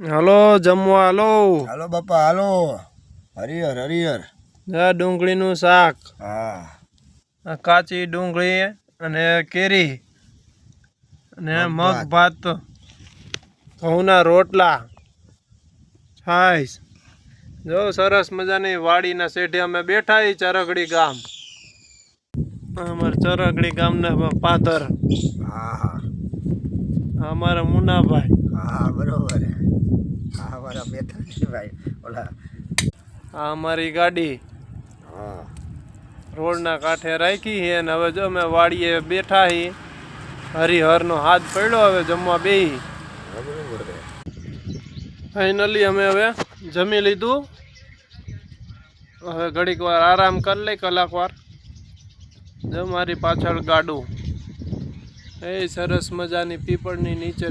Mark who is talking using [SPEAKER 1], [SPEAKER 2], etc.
[SPEAKER 1] હાલો જમવા હાલો.
[SPEAKER 2] હાલો બાપા હાલો. હરિહર હરિહર.
[SPEAKER 1] આ ડુંગળીનું શાક,
[SPEAKER 2] હા
[SPEAKER 1] આ કાચી ડુંગળી અને કેરી અને મગ ભાત, ઘઉંના રોટલા, છાશ. જો સરસ મજાની વાડીના શેઠે અમે બેઠા એ ચરગડી ગામ. અમારા ચરગડી ગામના પાદર.
[SPEAKER 2] હા હા
[SPEAKER 1] અમારા મુનાભાઈ.
[SPEAKER 2] હા બરોબર. હા અમારા બેઠા ભાઈ ઓલા.
[SPEAKER 1] આ અમારી ગાડી
[SPEAKER 2] હા
[SPEAKER 1] રોડના કાંઠે રાખી છે અને હવે જો અમે વાડીએ બેઠા છીએ. હરિહરનો હાથ પડ્યો, હવે જમવા બેહી.
[SPEAKER 2] બરોબર.
[SPEAKER 1] ફાઇનલી અમે હવે જમી લીધું. હવે ઘડીક વાર આરામ કરી લઈ, કલાક વાર. જો મારી પાછળ ગાડું એ સરસ મજાની પીપળની નીચે